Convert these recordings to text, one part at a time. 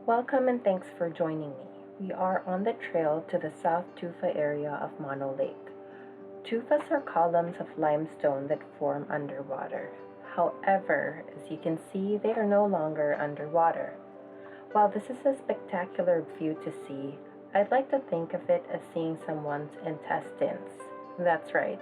Welcome and thanks for joining me. We are on the trail to the South Tufa area of Mono Lake. Tufas are columns of limestone that form underwater. However, as you can see, they are no longer underwater. While this is a spectacular view to see, I'd like to think of it as seeing someone's intestines. That's right.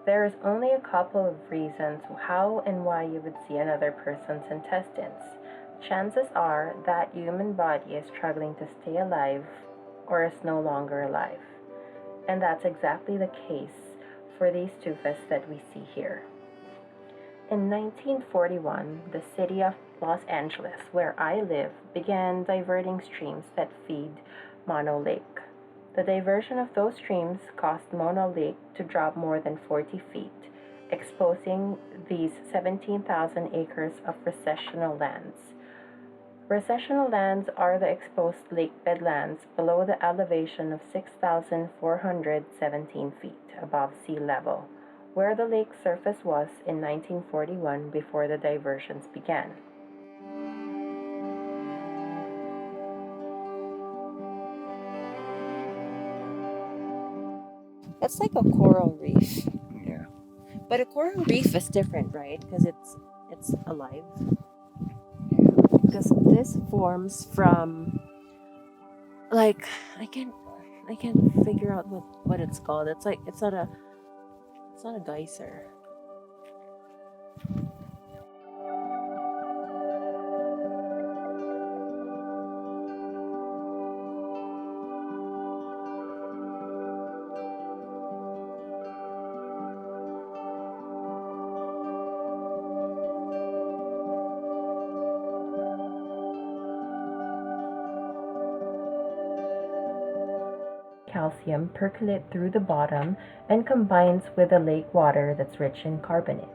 There is only a couple of reasons how and why you would see another person's intestines. Chances are that human body is struggling to stay alive or is no longer alive. And that's exactly the case for these tufas that we see here. In 1941, the city of Los Angeles, where I live, began diverting streams that feed Mono Lake. The diversion of those streams caused Mono Lake to drop more than 40 feet, exposing these 17,000 acres of recessional lands. Recessional lands are the exposed lakebed lands below the elevation of 6,417 feet above sea level, where the lake surface was in 1941 before the diversions began. It's like a coral reef, Yeah. but a coral reef is different, right? Because it's alive. Because this forms from like I can't figure out what it's called. It's like it's not a geyser. Calcium percolate through the bottom and combines with the lake water that's rich in carbonate.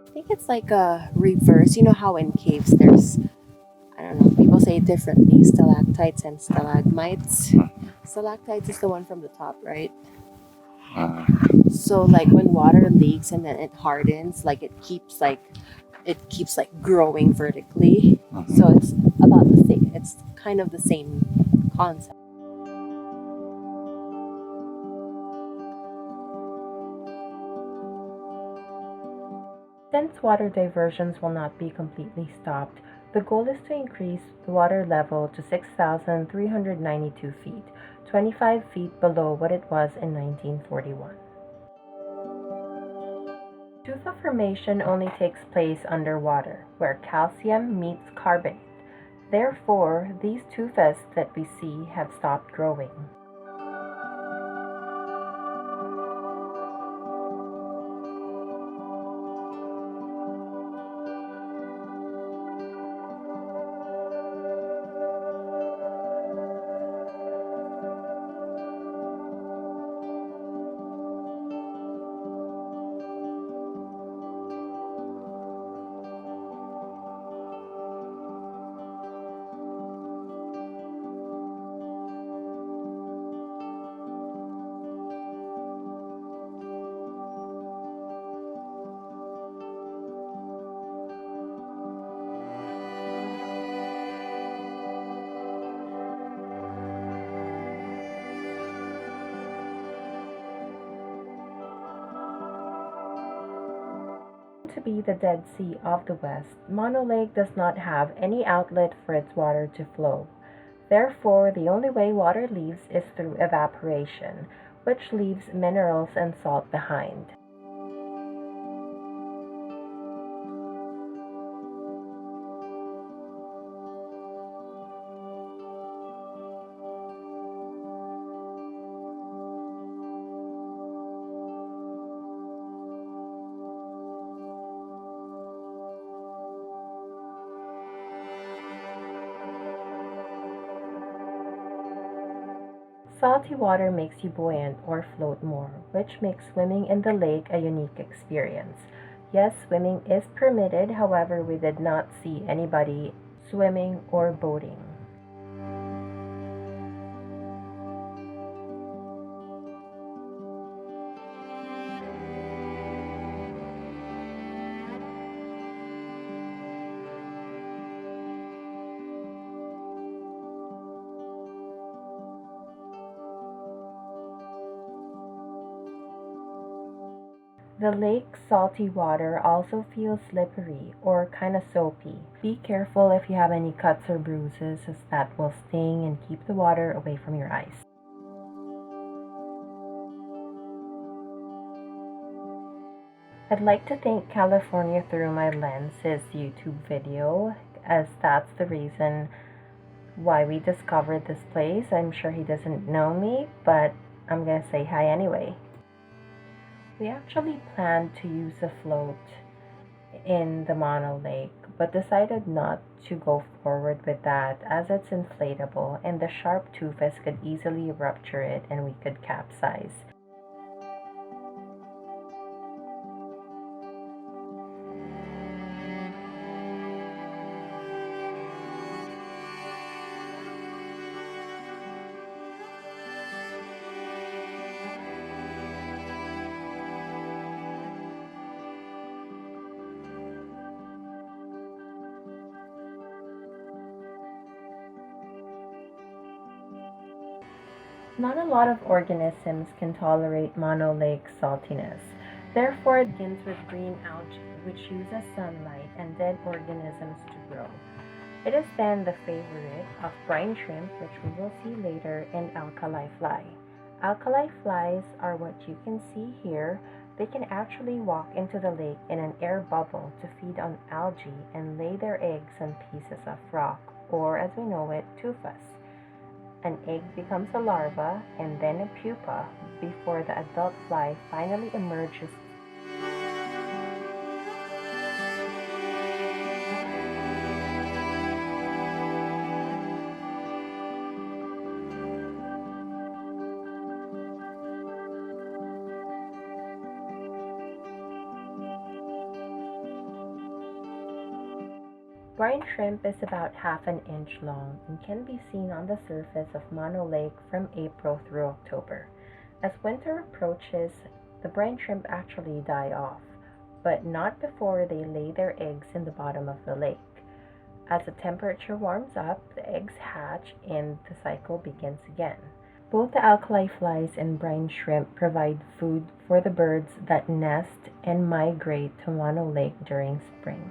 I think it's like a reverse. You know how in caves there's, I don't know, people say it differently, stalactites and stalagmites. Stalactites is the one from the top, right? Uh, So like when water leaks and then it hardens, like it keeps like growing vertically. mhm. So it's about the same. It's kind of the same concept. Since water diversions will not be completely stopped, the goal is to increase the water level to 6,392 feet, 25 feet below what it was in 1941. Tufa formation only takes place underwater, where calcium meets carbonate. Therefore, these tufas that we see have stopped growing. To be the Dead Sea of the West, Mono Lake does not have any outlet for its water to flow. Therefore, the only way water leaves is through evaporation, which leaves minerals and salt behind. Salty water makes you buoyant or float more, which makes swimming in the lake a unique experience. Yes, swimming is permitted, however, we did not see anybody swimming or boating. The lake's salty water also feels slippery or kind of soapy. Be careful if you have any cuts or bruises, as that will sting and keep the water away from your eyes. I'd like to thank California Through My Lens, his YouTube video, as that's the reason why we discovered this place. I'm sure he doesn't know me, but I'm gonna say hi anyway. We actually planned to use a float in the Mono Lake, but decided not to go forward with that as it's inflatable and the sharp tufas could easily rupture it and we could capsize. Not a lot of organisms can tolerate Mono Lake's saltiness. Therefore, it begins with green algae, which uses sunlight and dead organisms to grow. It is then the favorite of brine shrimp, which we will see later, and alkali fly. Alkali flies are what you can see here. They can actually walk into the lake in an air bubble to feed on algae and lay their eggs on pieces of rock, or as we know it, tufas. An egg becomes a larva and then a pupa before the adult fly finally emerges. Brine shrimp is about half an inch long and can be seen on the surface of Mono Lake from April through October. As winter approaches, the brine shrimp actually die off, but not before they lay their eggs in the bottom of the lake. As the temperature warms up, the eggs hatch and the cycle begins again. Both the alkali flies and brine shrimp provide food for the birds that nest and migrate to Mono Lake during spring.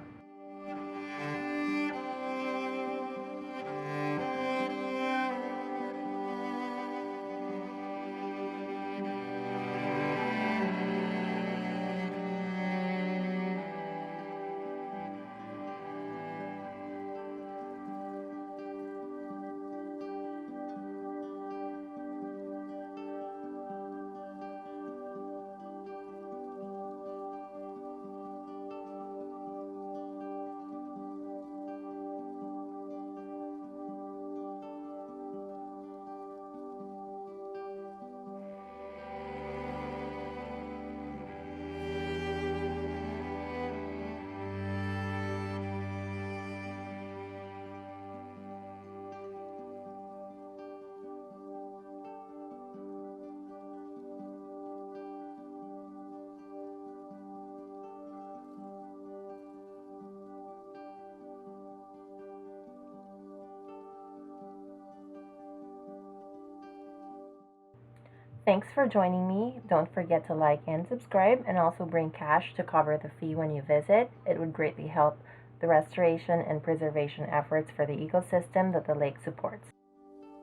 Thanks for joining me. Don't forget to like and subscribe, and also bring cash to cover the fee when you visit. It would greatly help the restoration and preservation efforts for the ecosystem that the lake supports.